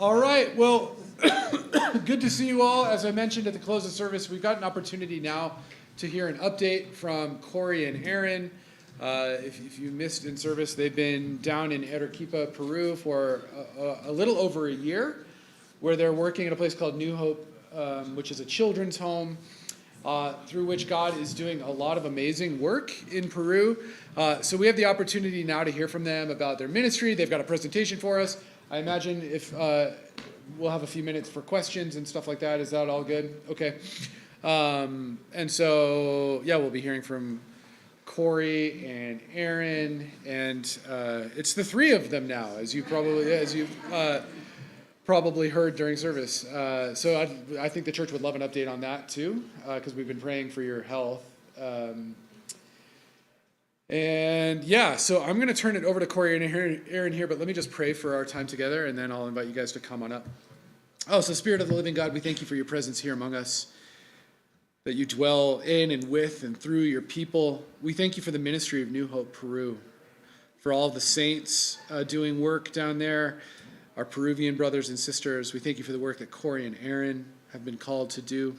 All right, well, good to see you all. As I mentioned at the close of service, we've got an opportunity now to hear an update from Corey and Aaron. If you missed in service, they've been down in Arequipa, Peru for a little over a year, where they're working at a place called New Hope, which is a children's home, through which God is doing a lot of amazing work in Peru. So we have the opportunity now to hear from them about their ministry. They've got a presentation for us. I imagine if we'll have a few minutes for questions and stuff like that. Is that all good? Okay. And so, yeah, we'll be hearing from Corey and Aaron, and it's the three of them now, as you've probably heard during service. So I think the church would love an update on that too, because we've been praying for your health. And yeah, so I'm going to turn it over to Corey and Aaron here, but let me just pray for our time together, and then I'll invite you guys to come on up. Oh, so Spirit of the living God, we thank you for your presence here among us, that you dwell in and with and through your people. We thank you for the ministry of New Hope Peru, for all the saints doing work down there, our Peruvian brothers and sisters. We thank you for the work that Corey and Aaron have been called to do.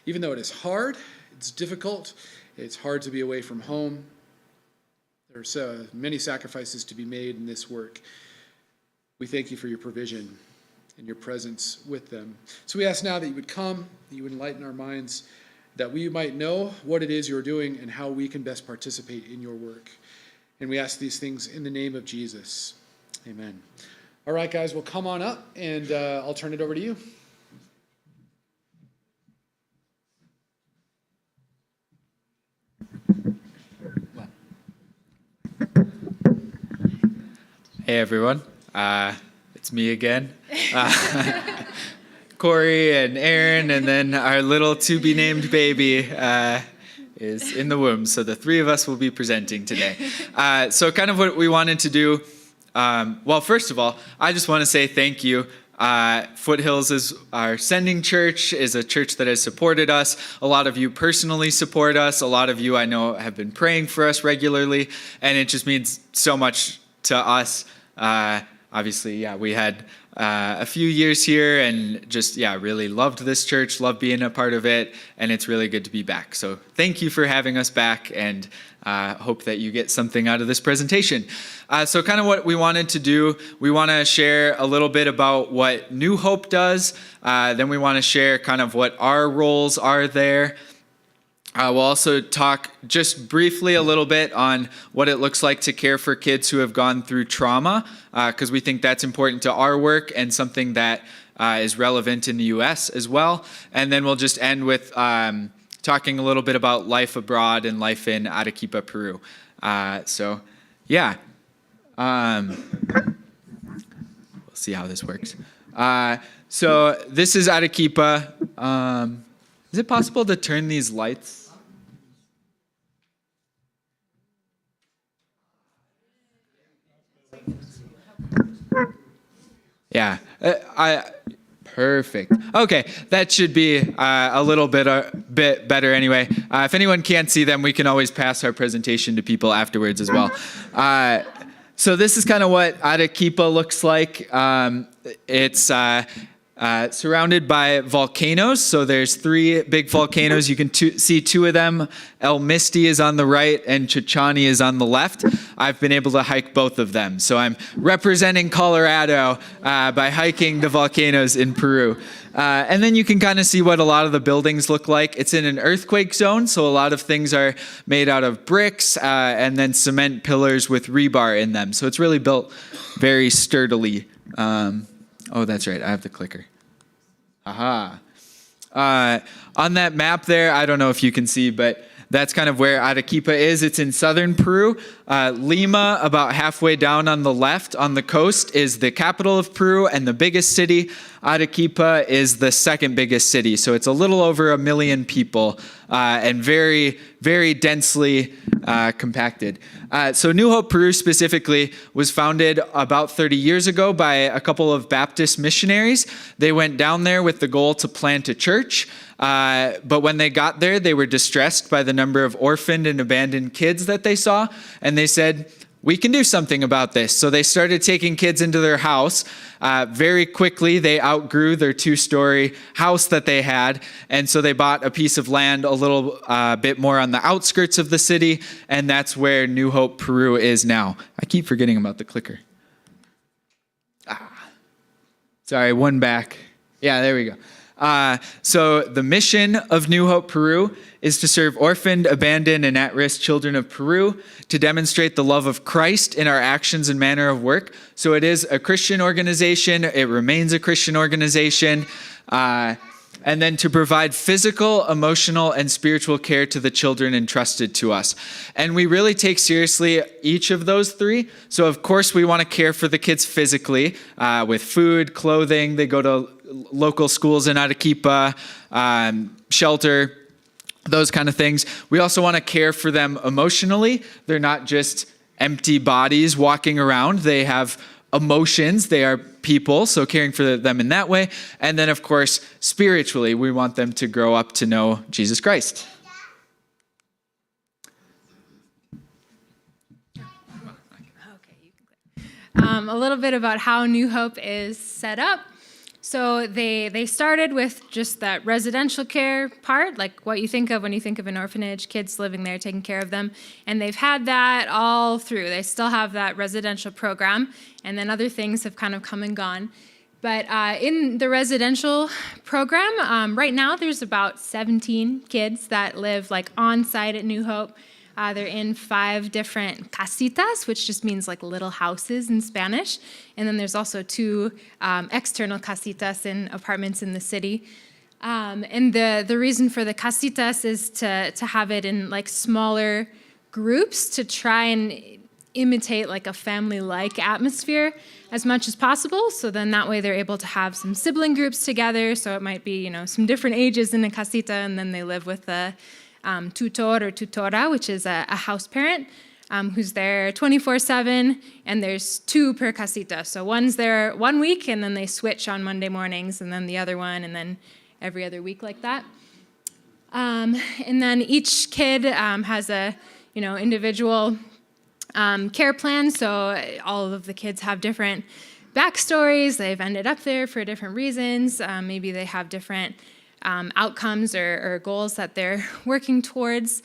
Even though it is hard, it's difficult, it's hard to be away from home. There's many sacrifices to be made in this work. We thank you for your provision and your presence with them. So we ask now that you would come, that you would enlighten our minds, that we might know what it is you're doing and how we can best participate in your work. And we ask these things in the name of Jesus. Amen. All right, guys, well, come on up, and I'll turn it over to you. Hey everyone, it's me again, Corey and Aaron, and then our little to-be-named baby is in the womb, so the three of us will be presenting today. So kind of what we wanted to do, well, first of all, I just want to say thank you. Foothills is our sending church, is a church that has supported us. A lot of you personally support us. A lot of you I know have been praying for us regularly, and it just means so much to us. Obviously, yeah, we had a few years here and just, yeah, really loved this church, loved being a part of it, and it's really good to be back. So thank you for having us back, and hope that you get something out of this presentation. So kind of what we wanted to do, we want to share a little bit about what New Hope does. Then we want to share kind of what our roles are there. We'll also talk just briefly a little bit on what it looks like to care for kids who have gone through trauma, because we think that's important to our work and something that is relevant in the U.S. as well. And then we'll just end with talking a little bit about life abroad and life in Arequipa, Peru. So, yeah. We'll see how this works. So this is Arequipa. Is it possible to turn these lights? Yeah, perfect. Okay, that should be a little bit better anyway. If anyone can't see them, we can always pass our presentation to people afterwards as well. So this is kind of what Arequipa looks like. It's surrounded by volcanoes. So there's three big volcanoes. You can see two of them. El Misti is on the right and Chichani is on the left. I've been able to hike both of them. So I'm representing Colorado by hiking the volcanoes in Peru. And then you can kind of see what a lot of the buildings look like. It's in an earthquake zone, so a lot of things are made out of bricks and then cement pillars with rebar in them. So it's really built very sturdily. Oh, that's right. I have the clicker. Aha. On that map there, I don't know if you can see, but that's kind of where Arequipa is. It's in southern Peru. Lima, about halfway down on the left on the coast, is the capital of Peru and the biggest city. Arequipa is the second biggest city. So it's a little over 1 million people and very, very densely compacted. So New Hope Peru specifically was founded about 30 years ago by a couple of Baptist missionaries. They went down there with the goal to plant a church. But when they got there, they were distressed by the number of orphaned and abandoned kids that they saw. And they said, we can do something about this. So they started taking kids into their house. Very quickly, they outgrew their 2-story house that they had. And so they bought a piece of land a little bit more on the outskirts of the city. And that's where New Hope Peru is now. I keep forgetting about the clicker. Sorry, one back. Yeah, there we go. So the mission of New Hope Peru is to serve orphaned, abandoned, and at-risk children of Peru, to demonstrate the love of Christ in our actions and manner of work. So it is a Christian organization. It remains a Christian organization. And then to provide physical, emotional, and spiritual care to the children entrusted to us. And we really take seriously each of those 3. So of course we want to care for the kids physically with food, clothing. They go to local schools in Arequipa, shelter, those kind of things. We also want to care for them emotionally. They're not just empty bodies walking around. They have emotions. They are people, so caring for them in that way. And then, of course, spiritually, we want them to grow up to know Jesus Christ. A little bit about how New Hope is set up. So they started with just that residential care part, like what you think of when you think of an orphanage, kids living there, taking care of them. And they've had that all through. They still have that residential program, and then other things have kind of come and gone. But in the residential program, right now there's about 17 kids that live like on site at New Hope. They're in 5 different casitas, which just means like little houses in Spanish. And then there's also 2 external casitas in apartments in the city. And the reason for the casitas is to have it in like smaller groups to try and imitate like a family-like atmosphere as much as possible. So then that way they're able to have some sibling groups together. So it might be, some different ages in a casita, and then they live with a tutor or tutora, which is a house parent who's there 24/7, and there's 2 per casita. So one's there 1 week, and then they switch on Monday mornings, and then the other one, and then every other week like that. And then each kid has a individual care plan. So all of the kids have different backstories. They've ended up there for different reasons. Maybe they have different outcomes or goals that they're working towards.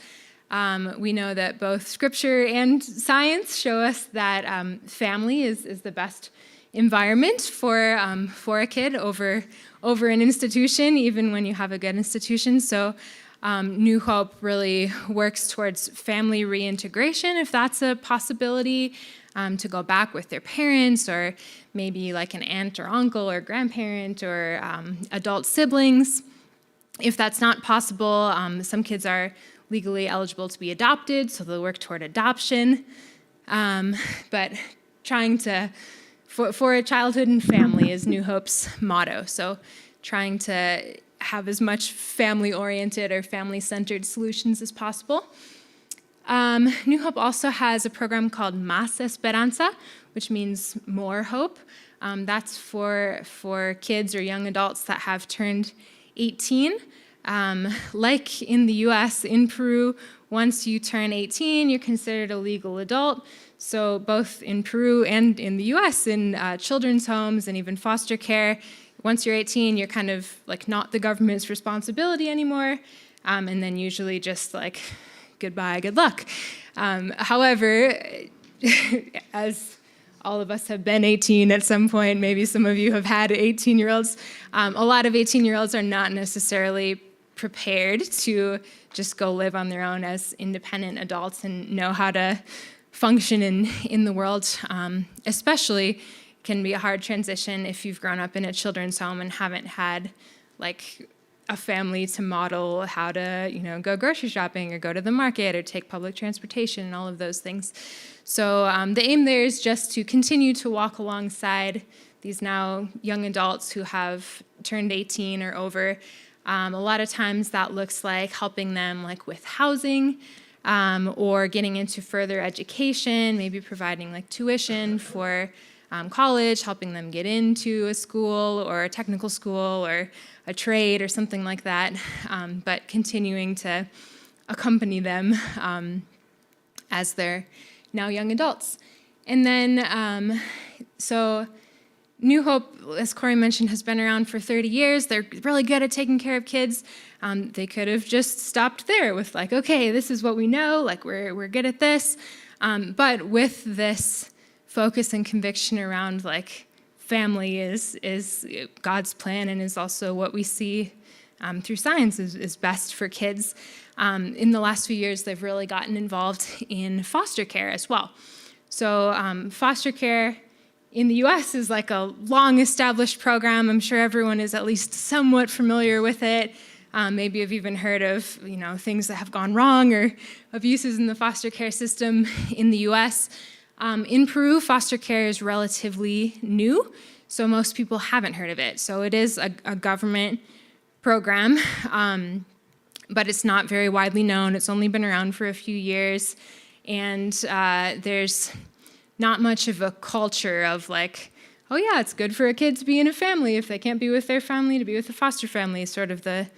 We know that both scripture and science show us that family is the best environment for a kid over an institution, even when you have a good institution. So New Hope really works towards family reintegration, if that's a possibility, to go back with their parents, or maybe like an aunt or uncle or grandparent or adult siblings. If that's not possible, some kids are legally eligible to be adopted, so they'll work toward adoption. But trying to, for a childhood and family is New Hope's motto. So trying to have as much family-oriented or family-centered solutions as possible. New Hope also has a program called Más Esperanza, which means more hope. That's for kids or young adults that have turned 18. Like in the US, in Peru, once you turn 18, you're considered a legal adult. So both in Peru and in the US, in children's homes and even foster care, once you're 18, you're kind of like not the government's responsibility anymore. And then usually just like, goodbye, good luck. However, as all of us have been 18 at some point, maybe some of you have had 18-year-olds, a lot of 18-year-olds are not necessarily prepared to just go live on their own as independent adults and know how to function in the world. Especially can be a hard transition if you've grown up in a children's home and haven't had like a family to model how to, go grocery shopping or go to the market or take public transportation and all of those things. So the aim there is just to continue to walk alongside these now young adults who have turned 18 or over. A lot of times that looks like helping them like with housing or getting into further education, maybe providing like tuition for college, helping them get into a school or a technical school or a trade or something like that, but continuing to accompany them as they're now young adults. And then, so New Hope, as Corey mentioned, has been around for 30 years. They're really good at taking care of kids. They could have just stopped there with like, okay, this is what we know, like we're good at this. But with this focus and conviction around like family is God's plan and is also what we see through science is best for kids. In the last few years, they've really gotten involved in foster care as well. So foster care in the U.S. is like a long-established program. I'm sure everyone is at least somewhat familiar with it. Maybe you've even heard of things that have gone wrong or abuses in the foster care system in the U.S. In Peru, foster care is relatively new, so most people haven't heard of it. So it is a government program, but it's not very widely known. It's only been around for a few years, and there's not much of a culture of like, oh yeah, it's good for a kid to be in a family. If they can't be with their family, to be with a foster family. Sort of the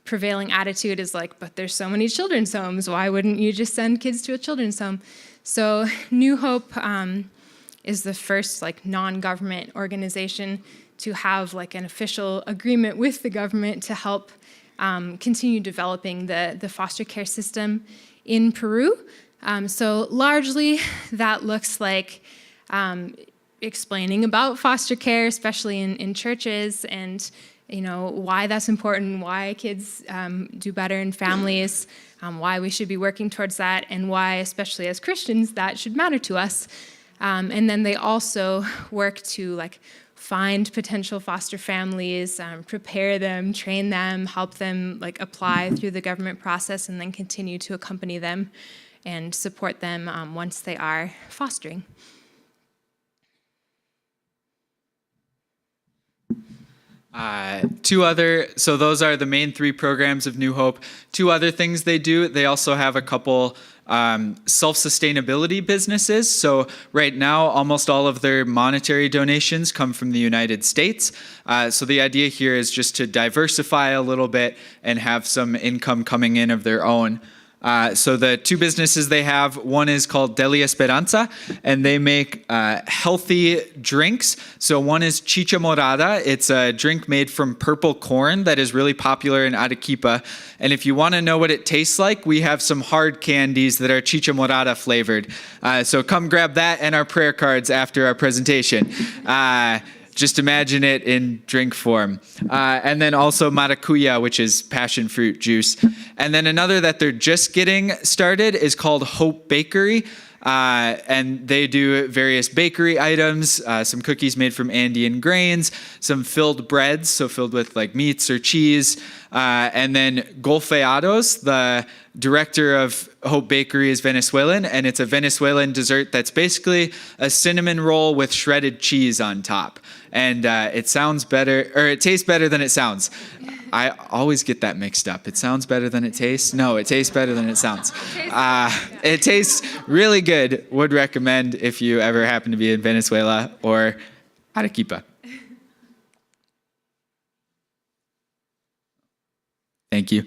prevailing attitude is like, but there's so many children's homes. Why wouldn't you just send kids to a children's home? So New Hope is the first like non-government organization to have like an official agreement with the government to help continue developing the foster care system in Peru. So largely that looks like explaining about foster care, especially in churches, and why that's important, why kids do better in families, why we should be working towards that, and why, especially as Christians, that should matter to us. And then they also work to like find potential foster families, prepare them, train them, help them like apply through the government process, and then continue to accompany them and support them once they are fostering. So those are the main three programs of New Hope. Two other things they do, they also have a couple self-sustainability businesses. So right now, almost all of their monetary donations come from the United States. So the idea here is just to diversify a little bit and have some income coming in of their own. So the two businesses they have, one is called Deli Esperanza, and they make healthy drinks. So one is chicha morada. It's a drink made from purple corn that is really popular in Arequipa. And if you want to know what it tastes like, we have some hard candies that are chicha morada flavored. So come grab that and our prayer cards after our presentation. Just imagine it in drink form. And then also maracuya, which is passion fruit juice. And then another that they're just getting started is called Hope Bakery. And they do various bakery items, some cookies made from Andean grains, some filled breads, so filled with like meats or cheese. And then golfeados, the director of Hope Bakery is Venezuelan, and it's a Venezuelan dessert that's basically a cinnamon roll with shredded cheese on top. And it sounds better, or it tastes better than it sounds. I always get that mixed up. It sounds better than it tastes. No, it tastes better than it sounds. It tastes really good. Would recommend if you ever happen to be in Venezuela or Arequipa. Thank you.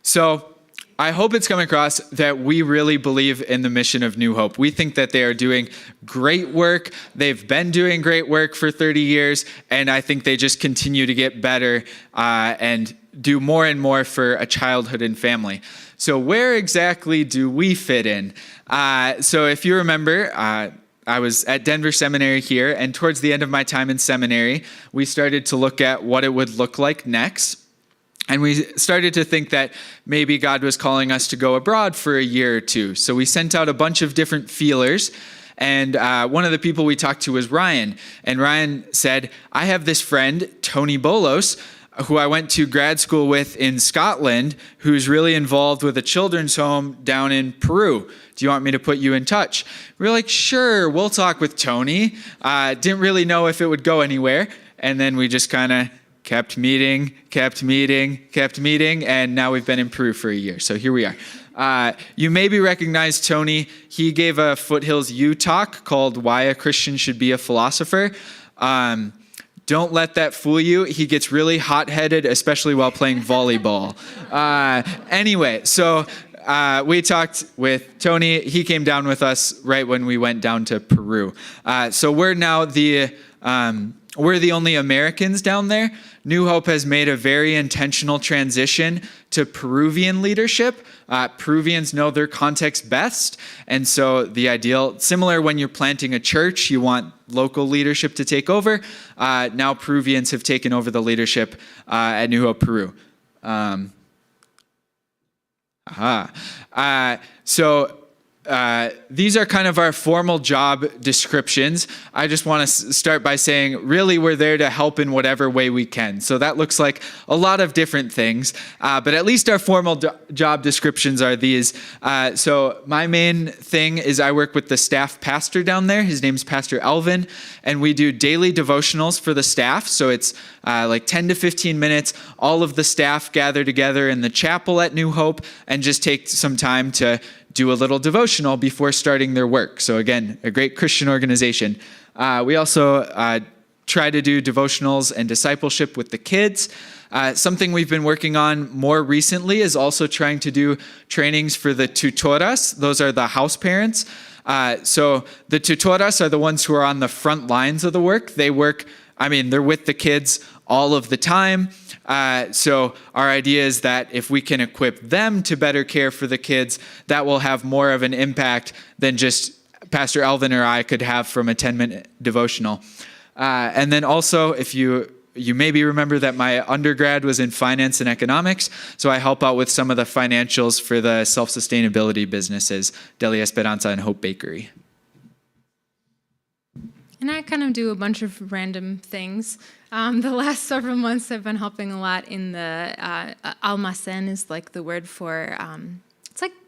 So I hope it's come across that we really believe in the mission of New Hope. We think that they are doing great work. They've been doing great work for 30 years, and I think they just continue to get better and do more and more for a childhood and family. So where exactly do we fit in? So if you remember, I was at Denver Seminary here, and towards the end of my time in seminary, we started to look at what it would look like next. And we started to think that maybe God was calling us to go abroad for a year or two. So we sent out a bunch of different feelers. And one of the people we talked to was Ryan. And Ryan said, I have this friend, Tony Bolos, who I went to grad school with in Scotland, who's really involved with a children's home down in Peru. Do you want me to put you in touch? We were like, sure, we'll talk with Tony. Didn't really know if it would go anywhere. And then we just kind of kept meeting, and now we've been in Peru for a year. So here we are. You maybe recognize Tony. He gave a Foothills U talk called Why a Christian Should Be a Philosopher. Don't let that fool you. He gets really hot-headed, especially while playing volleyball. Anyway, so we talked with Tony. He came down with us right when we went down to Peru. So we're now we're the only Americans down there. New Hope has made a very intentional transition to Peruvian leadership. Peruvians know their context best. And so the ideal, similar when you're planting a church, you want local leadership to take over. Now Peruvians have taken over the leadership at New Hope Peru. These are kind of our formal job descriptions. I just want to start by saying, really, we're there to help in whatever way we can. So that looks like a lot of different things, but at least our formal job descriptions are these. So my main thing is I work with the staff pastor down there. His name's Pastor Alvin, and we do daily devotionals for the staff. So it's like 10 to 15 minutes. All of the staff gather together in the chapel at New Hope and just take some time to do a little devotional before starting their work. So again, a great Christian organization. We also try to do devotionals and discipleship with the kids. Something we've been working on more recently is also trying to do trainings for the tutoras. Those are the house parents. So the tutoras are the ones who are on the front lines of the work. They're with the kids all of the time. So our idea is that if we can equip them to better care for the kids, that will have more of an impact than just Pastor Alvin or I could have from a 10-minute devotional. And then also, if you maybe remember that my undergrad was in finance and economics, so I help out with some of the financials for the self-sustainability businesses, Deli Esperanza and Hope Bakery. And I kind of do a bunch of random things. The last several months I've been helping a lot in the almacén is like the word for,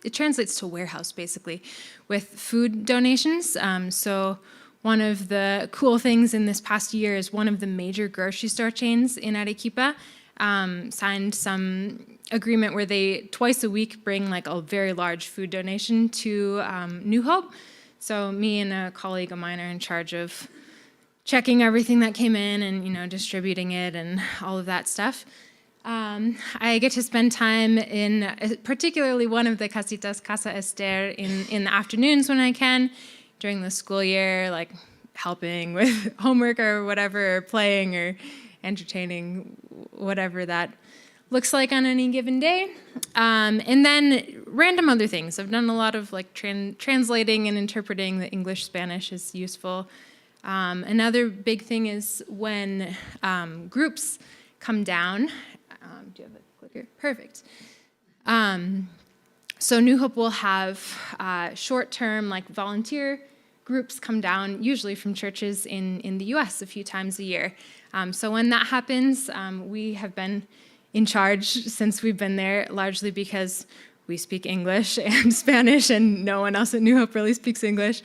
it translates to warehouse basically, with food donations. So one of the cool things in this past year is one of the major grocery store chains in Arequipa signed some agreement where they twice a week bring like a very large food donation to New Hope. So me and a colleague of mine are in charge of checking everything that came in and, distributing it and all of that stuff. I get to spend time in particularly one of the casitas, Casa Esther, in the afternoons when I can, during the school year, like helping with homework or whatever, or playing or entertaining, whatever that looks like on any given day. And then random other things. I've done a lot of like translating and interpreting. The English-Spanish is useful. Another big thing is when groups come down. Do you have a clicker? Perfect. So New Hope will have short-term like volunteer groups come down, usually from churches in the U.S. a few times a year. So when that happens, we have been in charge since we've been there, largely because we speak English and Spanish, and no one else at New Hope really speaks English.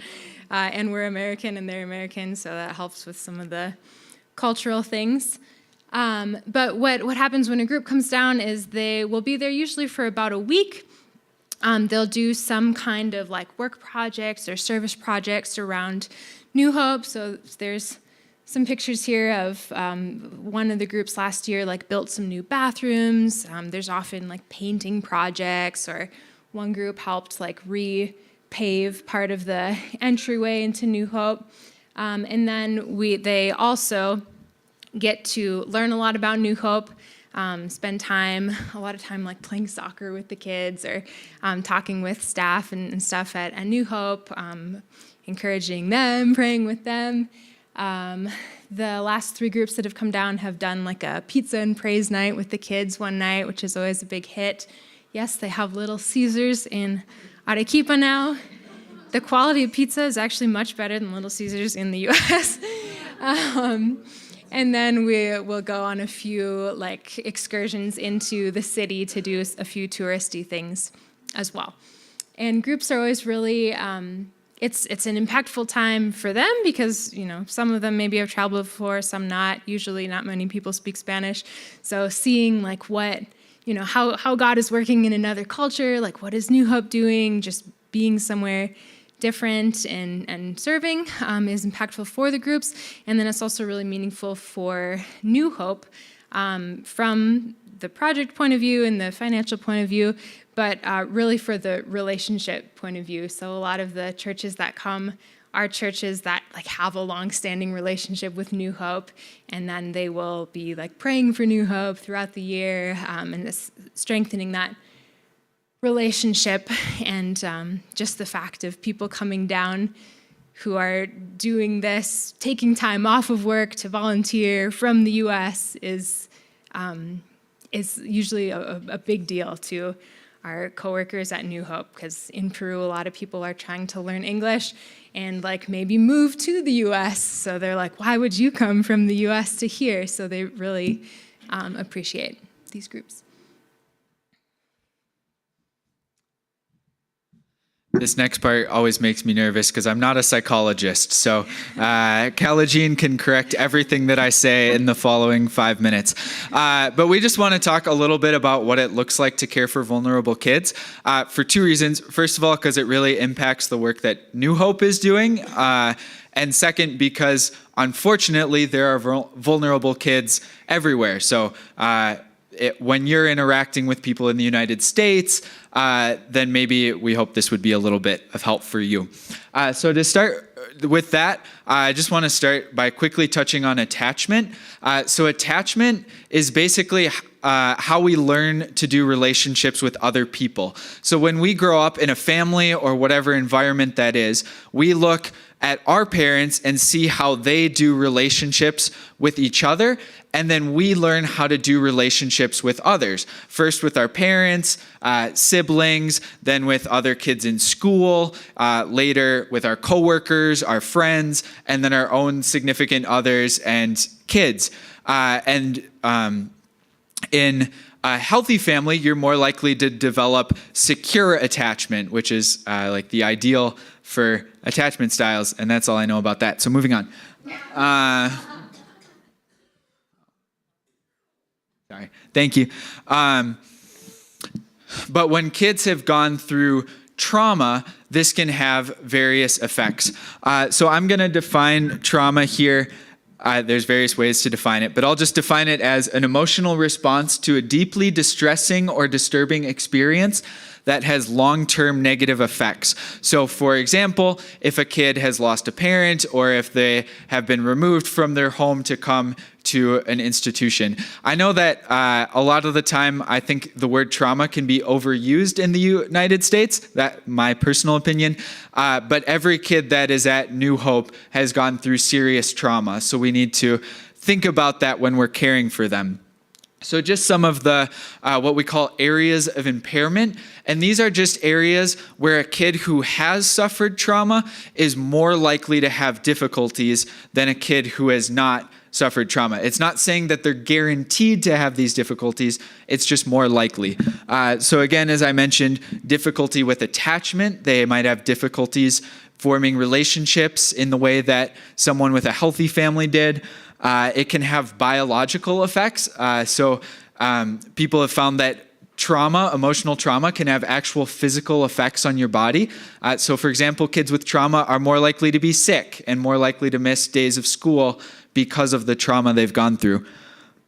And we're American and they're American, so that helps with some of the cultural things. But what happens when a group comes down is they will be there usually for about a week. They'll do some kind of like work projects or service projects around New Hope. So there's some pictures here of one of the groups last year like built some new bathrooms. There's often like painting projects, or one group helped like repave part of the entryway into New Hope. And then they also get to learn a lot about New Hope, spend a lot of time like playing soccer with the kids, or talking with staff and stuff at New Hope, encouraging them, praying with them. The last 3 groups that have come down have done like a pizza and praise night with the kids one night, which is always a big hit. Yes, they have Little Caesars in Arequipa now. The quality of pizza is actually much better than Little Caesars in the U.S. And then we will go on a few like excursions into the city to do a few touristy things as well. And groups are always really, it's an impactful time for them because, some of them maybe have traveled before, some not. Usually not many people speak Spanish. So seeing like what, how God is working in another culture, like what is New Hope doing, just being somewhere different and serving is impactful for the groups. And then it's also really meaningful for New Hope from the project point of view and the financial point of view, but really for the relationship point of view. So a lot of the churches that come are churches that like have a long-standing relationship with New Hope, and then they will be like praying for New Hope throughout the year, and this strengthening that relationship. And just the fact of people coming down who are doing this, taking time off of work to volunteer from the U.S. is usually a big deal to our coworkers at New Hope, because in Peru, a lot of people are trying to learn English and like maybe move to the U.S. So they're like, why would you come from the U.S. to here? So they really appreciate these groups. This next part always makes me nervous because I'm not a psychologist. So Kalajine can correct everything that I say in the following 5 minutes. But we just want to talk a little bit about what it looks like to care for vulnerable kids for 2 reasons. First of all, because it really impacts the work that New Hope is doing. And second, because unfortunately, there are vulnerable kids everywhere. So when you're interacting with people in the United States, then maybe we hope this would be a little bit of help for you. So to start with that, I just want to start by quickly touching on attachment. So attachment is basically how we learn to do relationships with other people. So when we grow up in a family or whatever environment that is, we look at our parents and see how they do relationships with each other, and then we learn how to do relationships with others. First with our parents, siblings, then with other kids in school, later with our coworkers, our friends, and then our own significant others and kids. In a healthy family, you're more likely to develop secure attachment, which is like the ideal for attachment styles, and that's all I know about that. So moving on. Sorry. Thank you. But when kids have gone through trauma, this can have various effects. So I'm going to define trauma here. There's various ways to define it, but I'll just define it as an emotional response to a deeply distressing or disturbing experience that has long-term negative effects. So for example, if a kid has lost a parent or if they have been removed from their home to come to an institution. I know that a lot of the time I think the word trauma can be overused in the United States, that's my personal opinion, but every kid that is at New Hope has gone through serious trauma, so we need to think about that when we're caring for them. So just some of the what we call areas of impairment, and these are just areas where a kid who has suffered trauma is more likely to have difficulties than a kid who has not suffered trauma. It's not saying that they're guaranteed to have these difficulties, it's just more likely. So again, as I mentioned, difficulty with attachment, they might have difficulties forming relationships in the way that someone with a healthy family did. It can have biological effects. So people have found that emotional trauma can have actual physical effects on your body. So for example, kids with trauma are more likely to be sick and more likely to miss days of school because of the trauma they've gone through.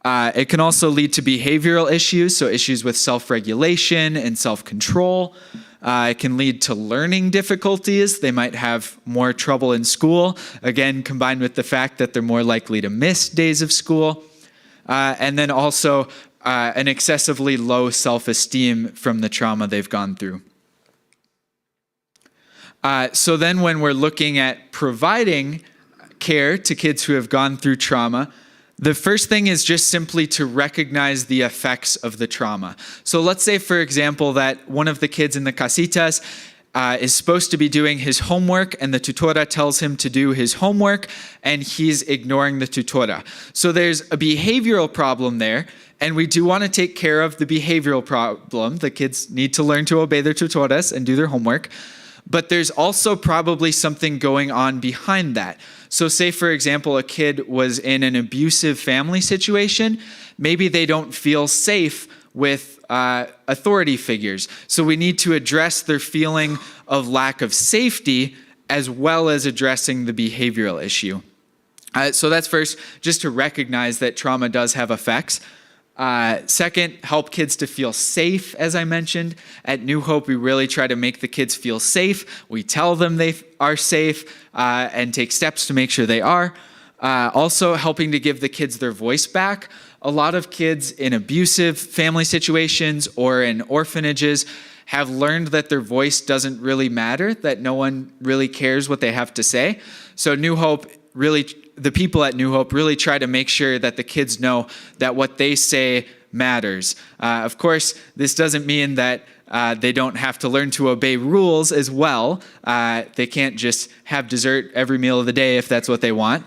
It can also lead to behavioral issues, so issues with self-regulation and self-control. It can lead to learning difficulties. They might have more trouble in school, again, combined with the fact that they're more likely to miss days of school. And then also an excessively low self-esteem from the trauma they've gone through. So then when we're looking at providing care to kids who have gone through trauma, the first thing is just simply to recognize the effects of the trauma. So let's say, for example, that one of the kids in the casitas is supposed to be doing his homework and the tutora tells him to do his homework and he's ignoring the tutora. So there's a behavioral problem there, and we do want to take care of the behavioral problem. The kids need to learn to obey their tutoras and do their homework. But there's also probably something going on behind that. So say, for example, a kid was in an abusive family situation. Maybe they don't feel safe with authority figures. So we need to address their feeling of lack of safety as well as addressing the behavioral issue. So that's first, just to recognize that trauma does have effects. Second, help kids to feel safe, as I mentioned. At New Hope, we really try to make the kids feel safe. We tell them they are safe and take steps to make sure they are. Also, helping to give the kids their voice back. A lot of kids in abusive family situations or in orphanages have learned that their voice doesn't really matter, that no one really cares what they have to say. So New Hope really, the people at New Hope really try to make sure that the kids know that what they say matters. Of course, this doesn't mean that they don't have to learn to obey rules as well. They can't just have dessert every meal of the day if that's what they want.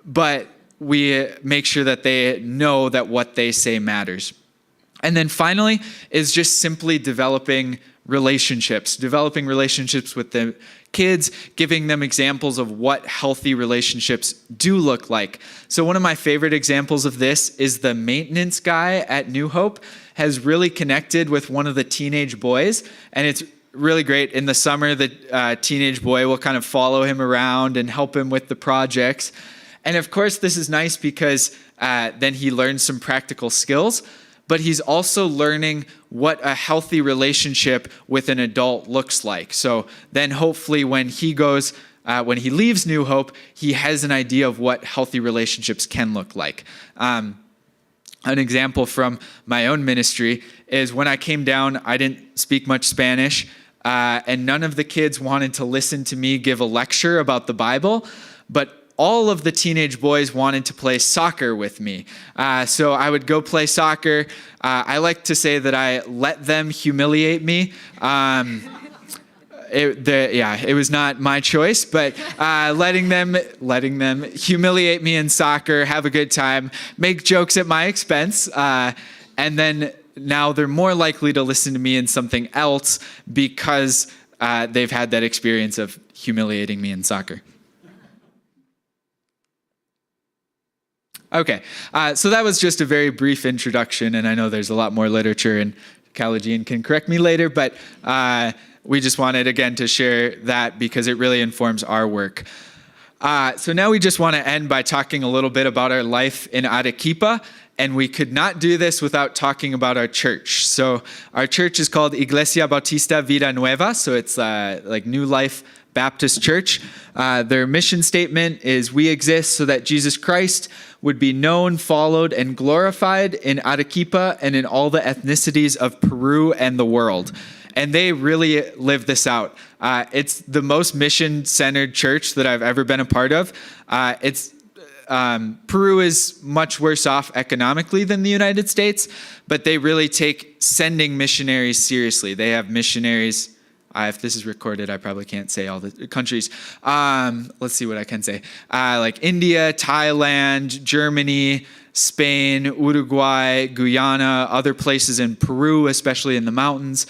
But we make sure that they know that what they say matters. And then finally is just simply developing relationships with the kids, giving them examples of what healthy relationships do look like. So one of my favorite examples of this is the maintenance guy at New Hope has really connected with one of the teenage boys, and it's really great. In the summer, the teenage boy will kind of follow him around and help him with the projects. And of course, this is nice because then he learns some practical skills, but he's also learning what a healthy relationship with an adult looks like. So then hopefully when he leaves New Hope, he has an idea of what healthy relationships can look like. An example from my own ministry is when I came down, I didn't speak much Spanish, and none of the kids wanted to listen to me give a lecture about the Bible, but all of the teenage boys wanted to play soccer with me. So I would go play soccer. I like to say that I let them humiliate me. It was not my choice, but letting them humiliate me in soccer, have a good time, make jokes at my expense, and then now they're more likely to listen to me in something else because they've had that experience of humiliating me in soccer. Okay, so that was just a very brief introduction, and I know there's a lot more literature, and Kalajian can correct me later, but we just wanted, again, to share that because it really informs our work. So now we just want to end by talking a little bit about our life in Arequipa, and we could not do this without talking about our church. So our church is called Iglesia Bautista Vida Nueva, so it's like New Life Baptist Church. Their mission statement is, "We exist so that Jesus Christ would be known, followed, and glorified in Arequipa and in all the ethnicities of Peru and the world." And they really live this out. It's the most mission-centered church that I've ever been a part of. Peru is much worse off economically than the United States, but they really take sending missionaries seriously. They have missionaries. If this is recorded, I probably can't say all the countries. Let's see what I can say. Like India, Thailand, Germany, Spain, Uruguay, Guyana, other places in Peru, especially in the mountains.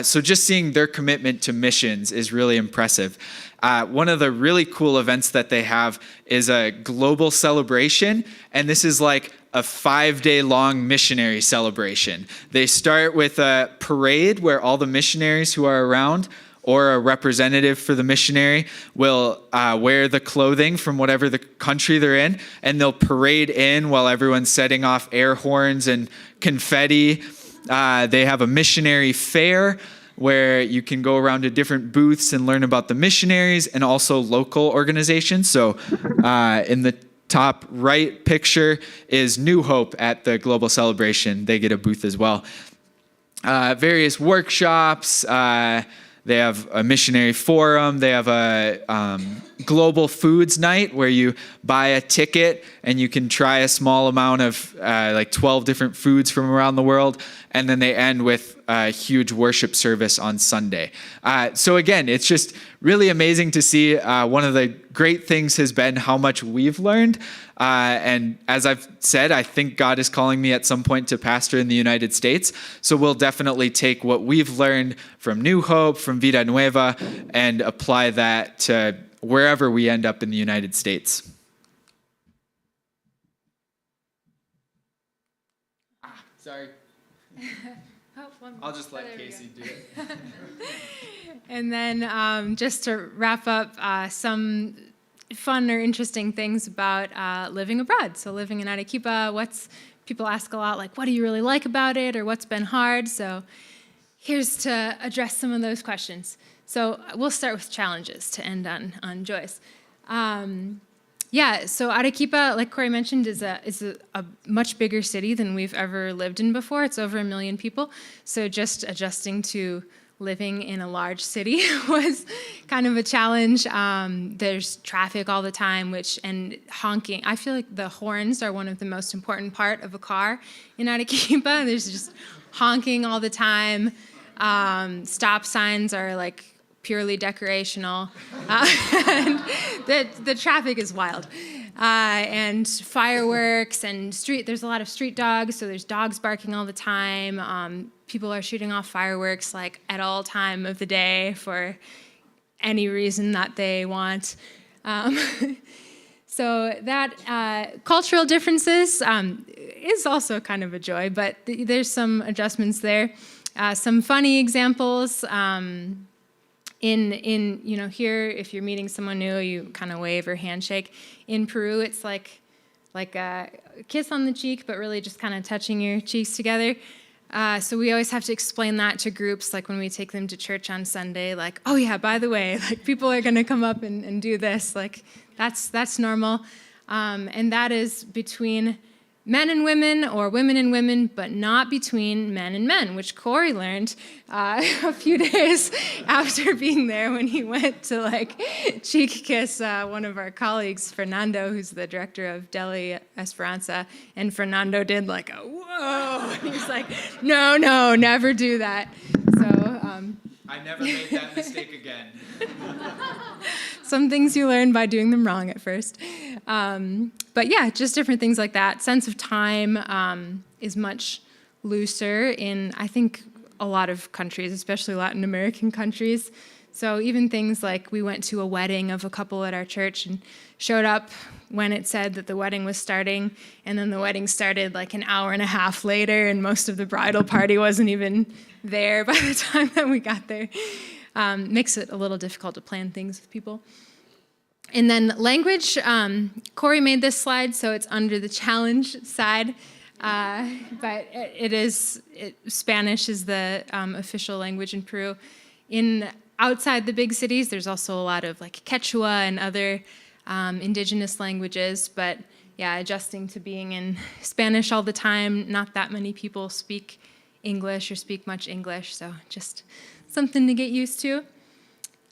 So just seeing their commitment to missions is really impressive. One of the really cool events that they have is a global celebration, and this is like a 5-day long missionary celebration. They start with a parade where all the missionaries who are around or a representative for the missionary will wear the clothing from whatever the country they're in, and they'll parade in while everyone's setting off air horns and confetti. They have a missionary fair where you can go around to different booths and learn about the missionaries and also local organizations. So in the top right picture is New Hope at the global celebration. They get a booth as well. Various workshops. They have a missionary forum. They have a global foods night where you buy a ticket and you can try a small amount of like 12 different foods from around the world. And then they end with a huge worship service on Sunday. So again, it's just really amazing to see. One of the great things has been how much we've learned. And as I've said, I think God is calling me at some point to pastor in the United States. So we'll definitely take what we've learned from New Hope, from Vida Nueva, and apply that to wherever we end up in the United States. Sorry. I'll just let Casey do it. And then just to wrap up, some fun or interesting things about living abroad. So living in Arequipa, people ask a lot, like, what do you really like about it, or what's been hard? So here's to address some of those questions. So we'll start with challenges to end on joys. So Arequipa, like Corey mentioned, is a much bigger city than we've ever lived in before. It's over 1 million people. So just adjusting to living in a large city was kind of a challenge. There's traffic all the time, and honking. I feel like the horns are one of the most important part of a car in Arequipa. There's just honking all the time. Stop signs are like purely decorational. And the traffic is wild. And fireworks and there's a lot of street dogs, so there's dogs barking all the time. People are shooting off fireworks like at all time of the day for any reason that they want. So that cultural differences is also kind of a joy, but there's some adjustments there. Some funny examples. Here, if you're meeting someone new, you kind of wave or handshake. In Peru, it's like a kiss on the cheek, but really just kind of touching your cheeks together. So we always have to explain that to groups, like when we take them to church on Sunday, like, oh yeah, by the way, like people are going to come up and do this. Like that's normal. And that is between men and women or women and women, but not between men and men, which Corey learned a few days after being there when he went to cheek kiss one of our colleagues, Fernando, who's the director of Deli Esperanza. And Fernando did a whoa. And he's like, no, never do that. So I never made that mistake again. Some things you learn by doing them wrong at first. But yeah, just different things like that. Sense of time is much looser in, I think, a lot of countries, especially Latin American countries. So even things like we went to a wedding of a couple at our church and showed up when it said that the wedding was starting, and then the wedding started like an hour and a half later, and most of the bridal party wasn't even there by the time that we got there. Makes it a little difficult to plan things with people. And then language, Corey made this slide, so it's under the challenge side. But Spanish is the official language in Peru. Outside the big cities, there's also a lot of Quechua and other indigenous languages. But yeah, adjusting to being in Spanish all the time, not that many people speak English or speak much English, so just something to get used to.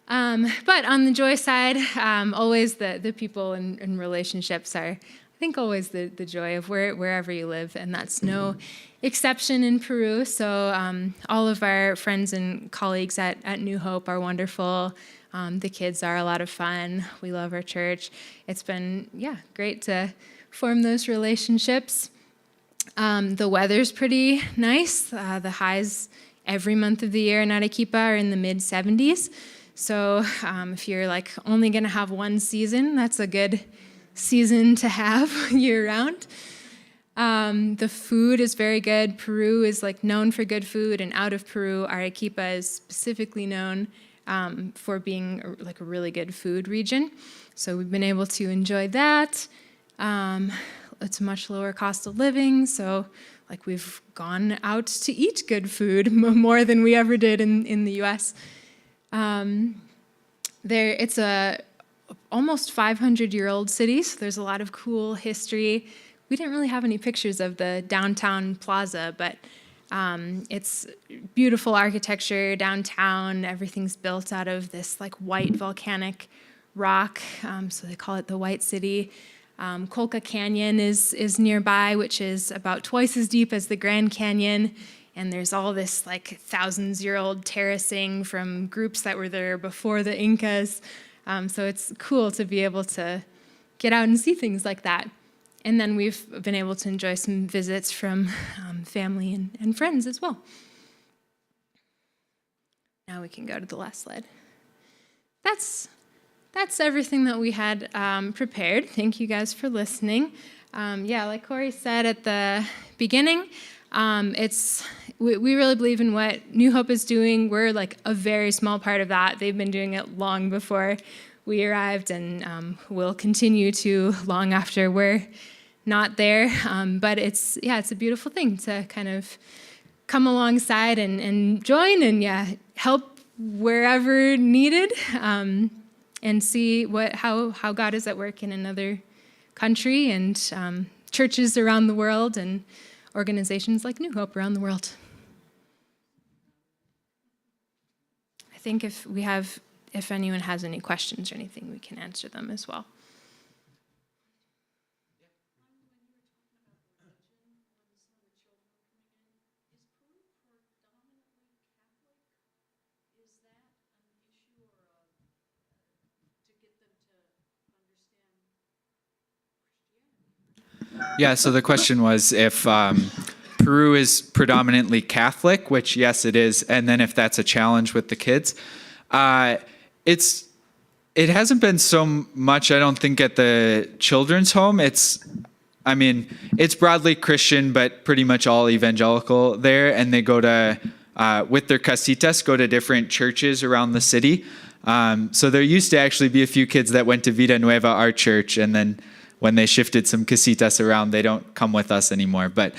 But on the joy side, always the people and relationships are, I think, always the joy of wherever you live, and that's no exception in Peru. So all of our friends and colleagues at New Hope are wonderful. The kids are a lot of fun. We love our church. It's been, great to form those relationships. The weather's pretty nice. The highs every month of the year in Arequipa are in the mid-70s. So if you're only going to have one season, that's a good season to have year-round. The food is very good. Peru is known for good food, and out of Peru, Arequipa is specifically known for being a really good food region. So we've been able to enjoy that. It's a much lower cost of living, so we've gone out to eat good food more than we ever did in the U.S. It's a almost 500-year-old city, so there's a lot of cool history. We didn't really have any pictures of the downtown plaza, but it's beautiful architecture downtown. Everything's built out of this white volcanic rock, so they call it the White City. Colca Canyon is nearby, which is about twice as deep as the Grand Canyon. And there's all this thousands-year-old terracing from groups that were there before the Incas. So it's cool to be able to get out and see things like that. And then we've been able to enjoy some visits from family and friends as well. Now we can go to the last slide. That's everything that we had prepared. Thank you guys for listening. Like Corey said at the beginning, we really believe in what New Hope is doing. We're a very small part of that. They've been doing it long before we arrived, and will continue to long after we're not there. But it's a beautiful thing to kind of come alongside and join and help wherever needed, and see how God is at work in another country, and churches around the world, and organizations like New Hope around the world. I think if anyone has any questions or anything, we can answer them as well. Yeah, so the question was if Peru is predominantly Catholic, which yes, it is, and then if that's a challenge with the kids. It hasn't been so much, I don't think, at the children's home. It's broadly Christian, but pretty much all evangelical there, and they go to, with their casitas, go to different churches around the city. So there used to actually be a few kids that went to Vida Nueva, our church, and then when they shifted some casitas around, they don't come with us anymore. But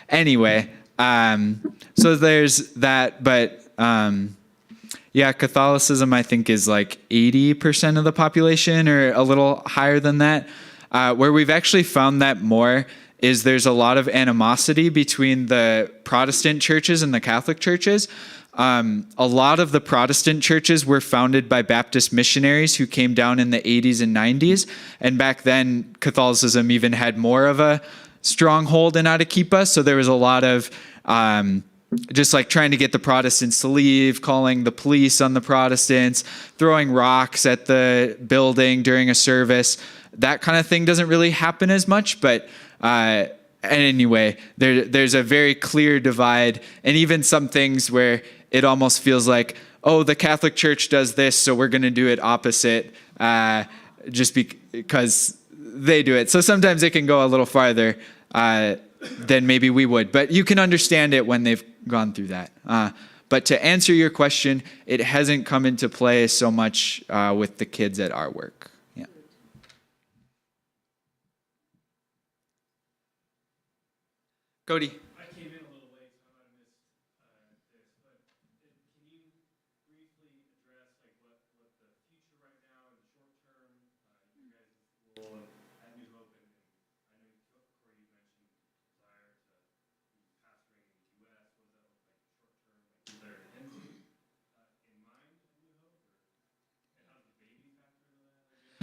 anyway, so there's that. But Catholicism, I think, is like 80% of the population or a little higher than that. Where we've actually found that more is there's a lot of animosity between the Protestant churches and the Catholic churches. A lot of the Protestant churches were founded by Baptist missionaries who came down in the 80s and 90s. And back then, Catholicism even had more of a stronghold in Arequipa. So there was a lot of just like trying to get the Protestants to leave, calling the police on the Protestants, throwing rocks at the building during a service. That kind of thing doesn't really happen as much. But anyway, there's a very clear divide. And even some things where it almost feels like, oh, the Catholic Church does this, so we're going to do it opposite just because they do it. So sometimes it can go a little farther than maybe we would. But you can understand it when they've gone through that. But to answer your question, it hasn't come into play so much with the kids at our work. Yeah. Cody.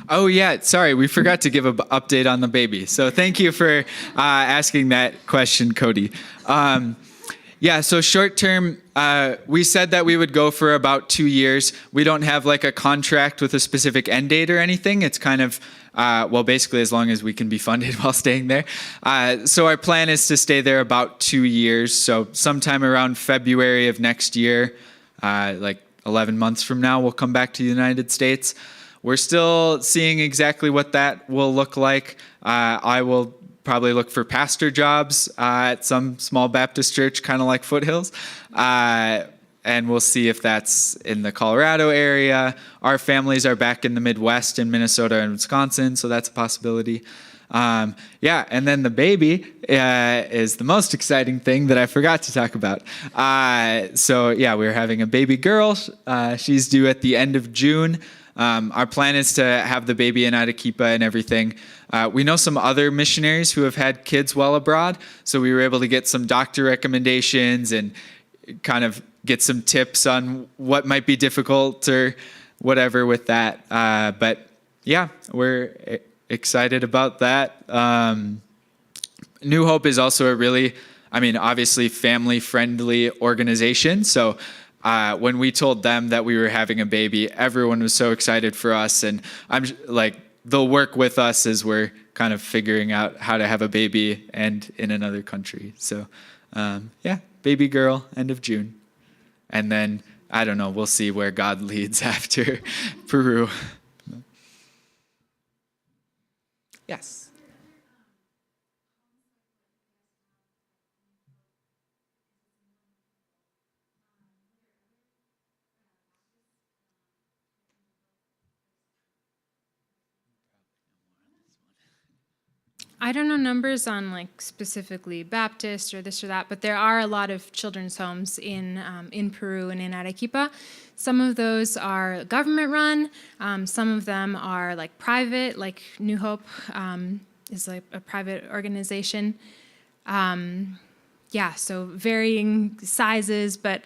Oh, yeah. Sorry, we forgot to give an update on the baby. So thank you for asking that question, Cody. So short term, we said that we would go for about 2 years. We don't have like a contract with a specific end date or anything. It's kind of, basically as long as we can be funded while staying there. So our plan is to stay there about 2 years. So sometime around February of next year, like 11 months from now, we'll come back to the United States. We're still seeing exactly what that will look like. I will probably look for pastor jobs at some small Baptist church, kind of like Foothills. And we'll see if that's in the Colorado area. Our families are back in the Midwest in Minnesota and Wisconsin, so that's a possibility. And then the baby is the most exciting thing that I forgot to talk about. We're having a baby girl. She's due at the end of June. Our plan is to have the baby in Arequipa and everything. We know some other missionaries who have had kids while abroad, so we were able to get some doctor recommendations and kind of get some tips on what might be difficult or whatever with that. We're excited about that. New Hope is also a really, obviously family-friendly organization, so when we told them that we were having a baby, everyone was so excited for us. And they'll work with us as we're kind of figuring out how to have a baby and in another country. So, baby girl, end of June. And then, I don't know, we'll see where God leads after Peru. Yes. I don't know numbers on like specifically Baptist or this or that, but there are a lot of children's homes in Peru and in Arequipa. Some of those are government run. Some of them are like private, like New Hope is like a private organization. So varying sizes, but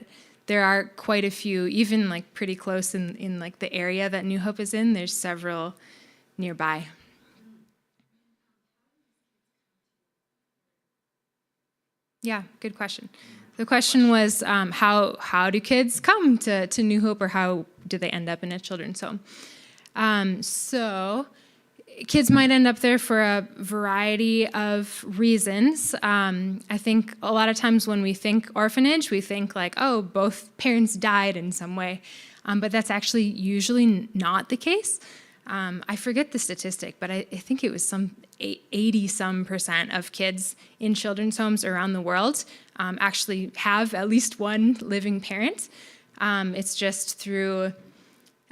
there are quite a few, even like pretty close in like the area that New Hope is in. There's several nearby. Yeah, good question. The question was, how do kids come to New Hope, or how do they end up in a children's home? So kids might end up there for a variety of reasons. I think a lot of times when we think orphanage, we think like, oh, both parents died in some way. But that's actually usually not the case. I forget the statistic, but I think it was some 80% of kids in children's homes around the world actually have at least one living parent. It's just through,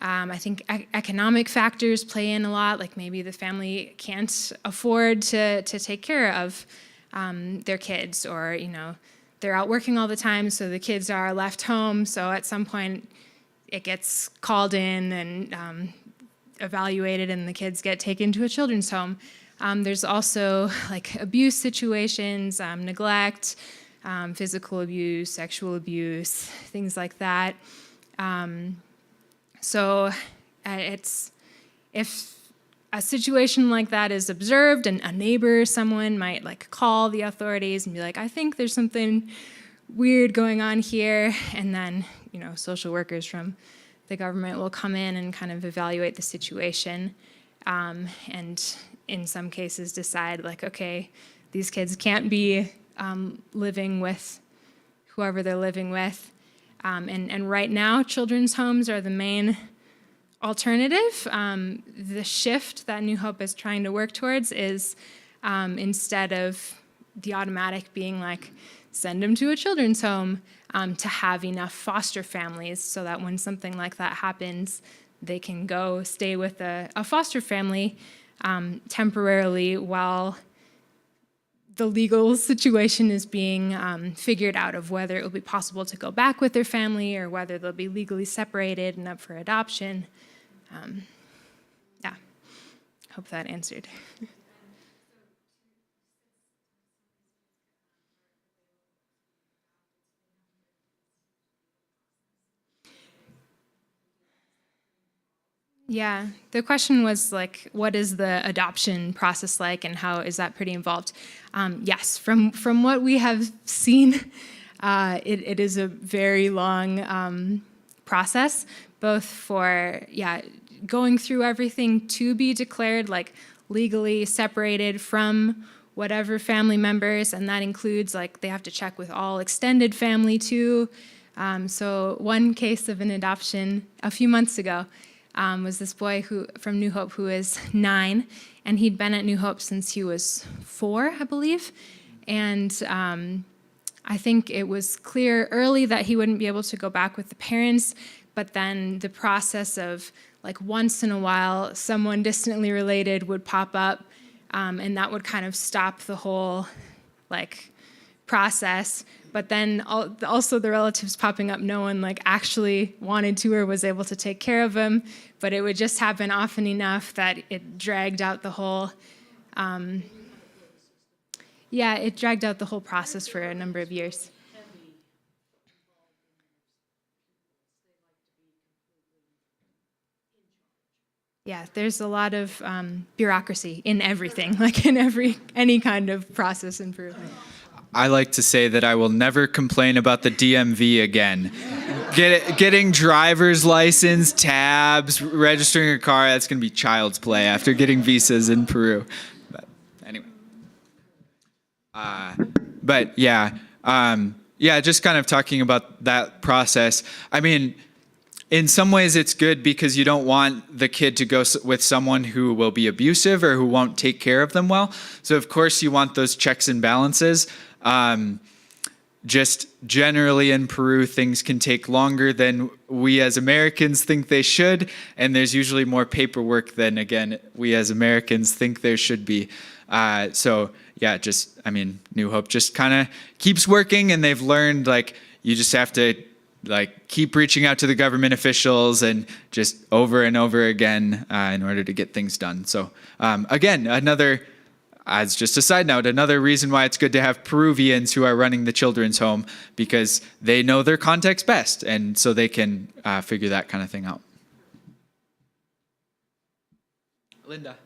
I think, economic factors play in a lot, like maybe the family can't afford to take care of their kids, or, they're out working all the time, so the kids are left home, so at some point it gets called in and evaluated, and the kids get taken to a children's home. There's also like abuse situations, neglect, physical abuse, sexual abuse, things like that. So it's, if a situation like that is observed, and a neighbor, someone might like call the authorities and be like, I think there's something weird going on here, and then social workers from the government will come in and kind of evaluate the situation, and in some cases decide like, okay, these kids can't be living with whoever they're living with. And right now, children's homes are the main alternative. The shift that New Hope is trying to work towards is, instead of the automatic being like, send them to a children's home, to have enough foster families so that when something like that happens, they can go stay with a foster family temporarily while the legal situation is being figured out of whether it will be possible to go back with their family, or whether they'll be legally separated and up for adoption. Hope that answered. Yeah, the question was like, what is the adoption process like, and how is that pretty involved? Yes, from what we have seen, it is a very long process, both for going through everything to be declared like legally separated from whatever family members, and that includes like they have to check with all extended family too. So one case of an adoption a few months ago. Was this boy from New Hope who is 9, and he'd been at New Hope since he was 4, I believe. And I think it was clear early that he wouldn't be able to go back with the parents, but then the process of like once in a while someone distantly related would pop up, and that would kind of stop the whole like process. But then also the relatives popping up, no one like actually wanted to or was able to take care of him, but it would just happen often enough that it dragged out the whole, it dragged out the whole process for a number of years. Yeah, there's a lot of bureaucracy in everything, like in any kind of process in Peru. I like to say that I will never complain about the DMV again. Getting driver's license, tabs, registering a car, that's going to be child's play after getting visas in Peru. But anyway. Just kind of talking about that process. I mean, in some ways it's good because you don't want the kid to go with someone who will be abusive or who won't take care of them well. So of course you want those checks and balances. Just generally in Peru, things can take longer than we as Americans think they should, and there's usually more paperwork than, again, we as Americans think there should be. So yeah, New Hope just kind of keeps working, and they've learned like you just have to like keep reaching out to the government officials and just over and over again in order to get things done. So again, as just a side note, another reason why it's good to have Peruvians who are running the children's home, because they know their context best, and so they can figure that kind of thing out. Linda.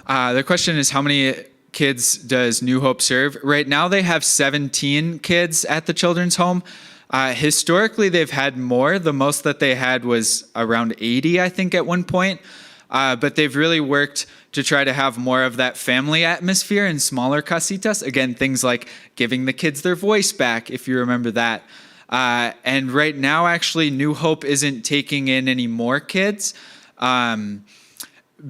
The question is, how many kids does New Hope serve? Right now they have 17 kids at the children's home. Historically, they've had more. The most that they had was around 80, I think, at one point. But they've really worked to try to have more of that family atmosphere in smaller casitas. Again, things like giving the kids their voice back, if you remember that. And right now, actually, New Hope isn't taking in any more kids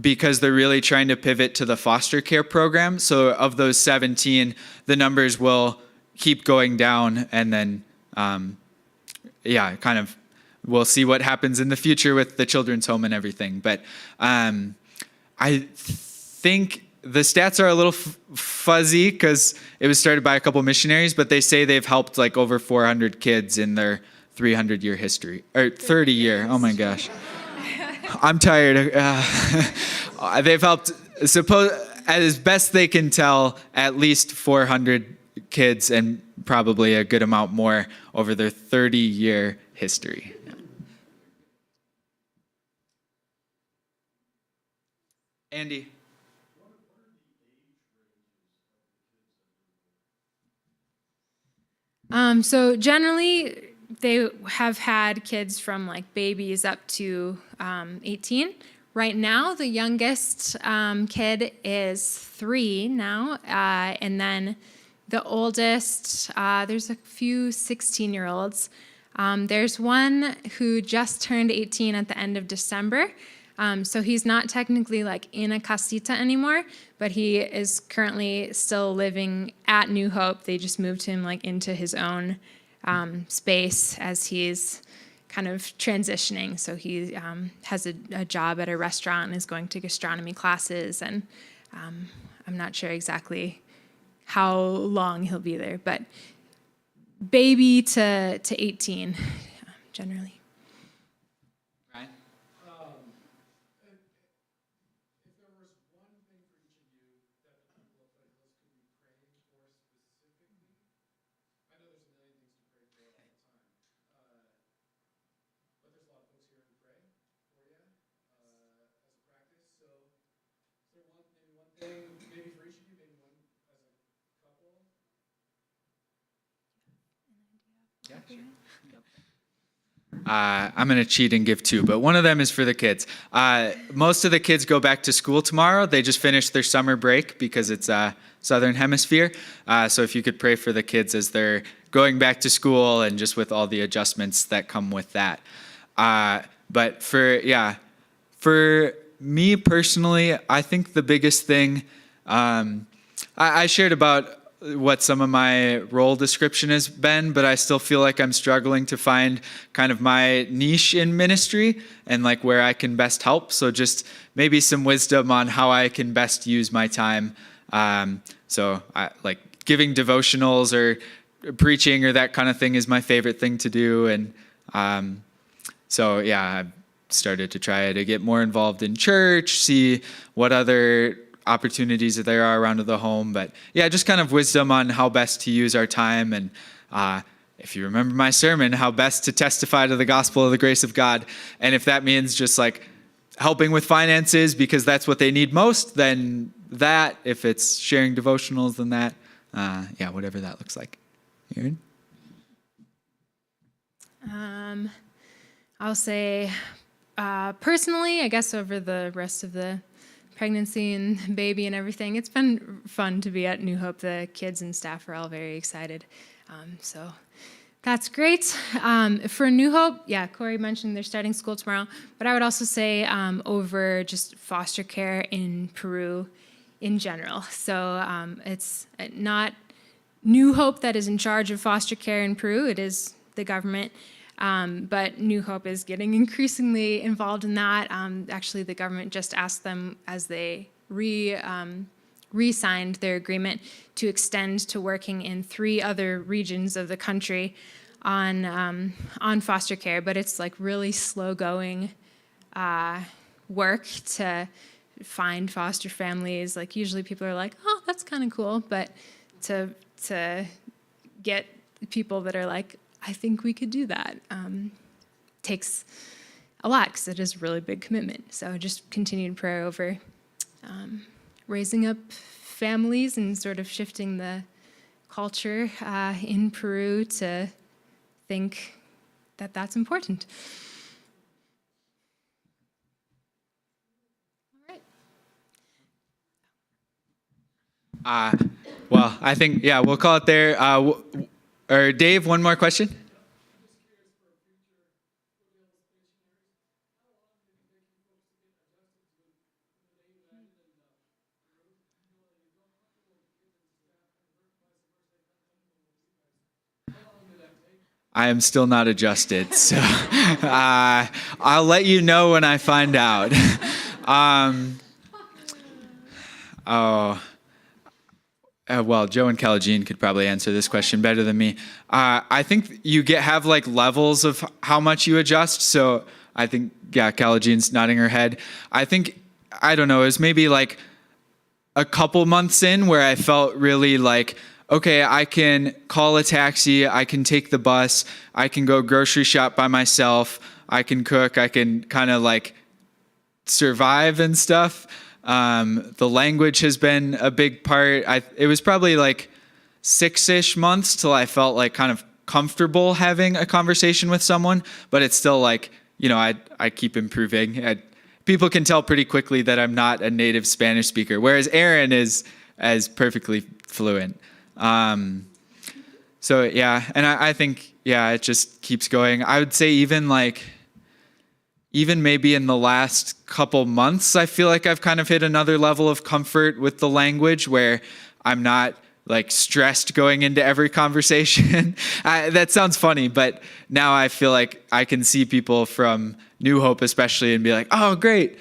because they're really trying to pivot to the foster care program. So of those 17, the numbers will keep going down, and then, we'll see what happens in the future with the children's home and everything. But I think the stats are a little fuzzy because it was started by a couple missionaries, but they say they've helped like over 400 kids in their 300-year history, or 30-year. Oh my gosh. I'm tired. They've helped, as best they can tell, at least 400 kids, and probably a good amount more over their 30-year history. Andy. So generally, they have had kids from like babies up to 18. Right now, the youngest kid is 3 now, and then the oldest, there's a few 16-year-olds. There's one who just turned 18 at the end of December. So he's not technically like in a casita anymore, but he is currently still living at New Hope. They just moved him like into his own space as he's kind of transitioning. So he has a job at a restaurant and is going to gastronomy classes. And I'm not sure exactly how long he'll be there, but baby to 18 generally. Ryan? If there was one thing for each of you that the people of Foothills could be praying for specifically, I know there's a million things to pray for all the time, but there's a lot of folks here who pray for you as a practice. So is there one thing, maybe for each of you, maybe one as a couple? Yeah, sure. I'm going to cheat and give 2, but one of them is for the kids. Most of the kids go back to school tomorrow. They just finished their summer break because it's Southern Hemisphere. So if you could pray for the kids as they're going back to school and just with all the adjustments that come with that. But for me personally, I think the biggest thing, I shared about what some of my role description has been, but I still feel like I'm struggling to find kind of my niche in ministry and like where I can best help. So just maybe some wisdom on how I can best use my time. So I, like giving devotionals or preaching or that kind of thing is my favorite thing to do. And I've started to try to get more involved in church, see what other opportunities that there are around the home. But yeah, just kind of wisdom on how best to use our time. And if you remember my sermon, how best to testify to the gospel of the grace of God. And if that means just like helping with finances because that's what they need most, then that. If it's sharing devotionals, then that. Whatever that looks like. Aaron? I'll say personally, I guess over the rest of the pregnancy and baby and everything, it's been fun to be at New Hope. The kids and staff are all very excited. So that's great. For New Hope, Corey mentioned they're starting school tomorrow, but I would also say over just foster care in Peru in general. So it's not New Hope that is in charge of foster care in Peru. It is the government. But New Hope is getting increasingly involved in that. Actually, the government just asked them as they re-signed their agreement to extend to working in 3 other regions of the country on foster care. But it's like really slow going work to find foster families. Like usually people are like, oh, that's kind of cool, but to get people that are like, I think we could do that, takes a lot because it is a really big commitment. So just continued prayer over raising up families and sort of shifting the culture in Peru to think that that's important. Well, I think, yeah, we'll call it there. Or Dave, one more question? I am still not adjusted, so I'll let you know when I find out. Well, Joe and Calagene could probably answer this question better than me. I think you have like levels of how much you adjust. So I think, yeah, Calagene's nodding her head. I think, I don't know, it was maybe like a couple months in where I felt really like, okay, I can call a taxi, I can take the bus, I can go grocery shop by myself, I can cook, I can kind of like survive and stuff. The language has been a big part. It was probably like 6-ish months till I felt like kind of comfortable having a conversation with someone, but it's still like, you know, I keep improving. People can tell pretty quickly that I'm not a native Spanish speaker, whereas Aaron is perfectly fluent. So yeah, and I think, yeah, it just keeps going. I would say even maybe in the last couple months, I feel like I've kind of hit another level of comfort with the language where I'm not like stressed going into every conversation. That sounds funny, but now I feel like I can see people from New Hope especially and be like, oh, great.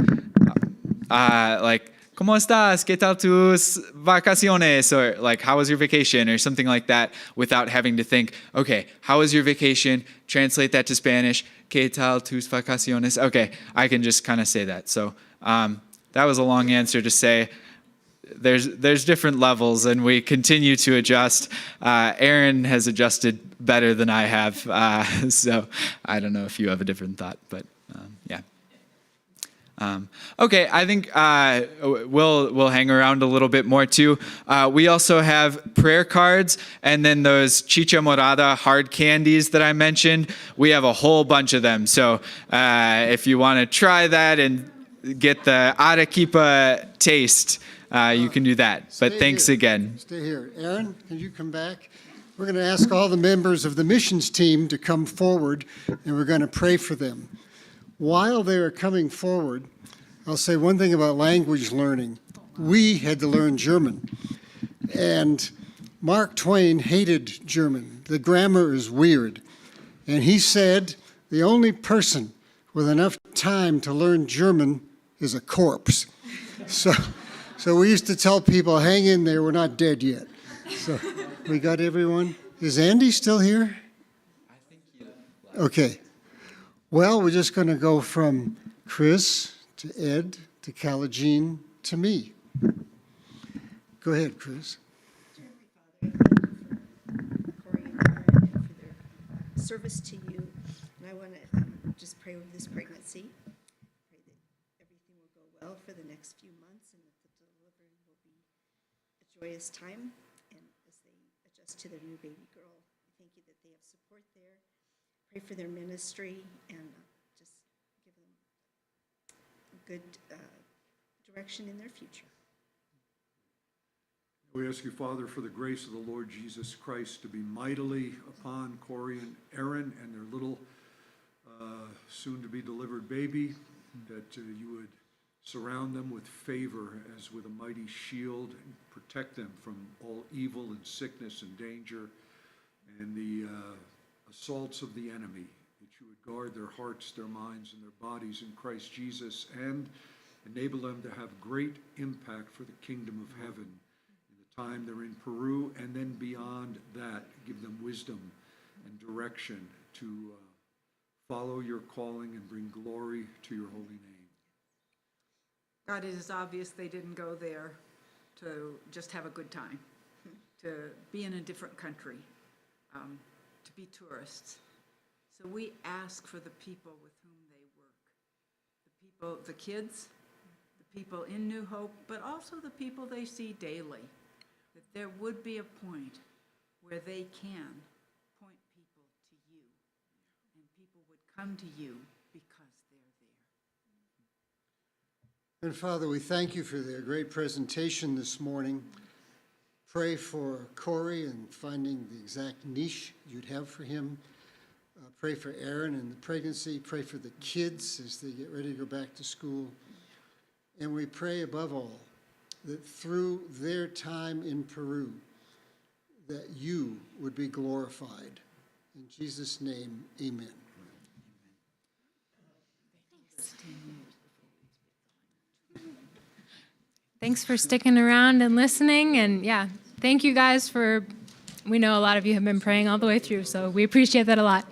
Like, ¿Cómo estás? ¿Qué tal tus vacaciones? Or like, how was your vacation? Or something like that without having to think, okay, how was your vacation? Translate that to Spanish. ¿Qué tal tus vacaciones? Okay, I can just kind of say that. So that was a long answer to say there's different levels and we continue to adjust. Aaron has adjusted better than I have. So I don't know if you have a different thought, but yeah. Okay, I think we'll hang around a little bit more too. We also have prayer cards and then those chicha morada hard candies that I mentioned. We have a whole bunch of them. So if you want to try that and get the Arequipa taste, you can do that. But thanks again. Stay here. Aaron, can you come back? We're going to ask all the members of the missions team to come forward and we're going to pray for them. While they are coming forward, I'll say one thing about language learning. We had to learn German, and Mark Twain hated German. The grammar is weird, and he said the only person with enough time to learn German is a corpse. So we used to tell people, hang in there, we're not dead yet. So we got everyone. Is Andy still here? I think he left. Okay. Well, we're just going to go from Chris to Ed to Calagene to me. Go ahead, Chris. Corey and Aaron, and for their service to you. And I want to just pray over this pregnancy. Pray that everything will go well for the next few months and that the delivery will be a joyous time. And as they adjust to their new baby girl, thank you that they have support there. Pray for their ministry and just give them good direction in their future. We ask you, Father, for the grace of the Lord Jesus Christ to be mightily upon Corey and Aaron and their little soon-to-be delivered baby, that you would surround them with favor as with a mighty shield and protect them from all evil and sickness and danger and the assaults of the enemy, that you would guard their hearts, their minds, and their bodies in Christ Jesus, and enable them to have great impact for the kingdom of heaven in the time they're in Peru, and then beyond that, give them wisdom and direction to follow your calling and bring glory to your holy name. God, it is obvious they didn't go there to just have a good time, to be in a different country, to be tourists. So we ask for the people with whom they work, the kids, the people in New Hope, but also the people they see daily, that there would be a point where they can point people to you, and people would come to you because they're there. And Father, we thank you for their great presentation this morning. Pray for Corey and finding the exact niche you'd have for him. Pray for Aaron and the pregnancy. Pray for the kids as they get ready to go back to school. And we pray above all that through their time in Peru, that you would be glorified. In Jesus' name, amen. Thanks for sticking around and listening. And yeah, thank you guys we know a lot of you have been praying all the way through, so we appreciate that a lot.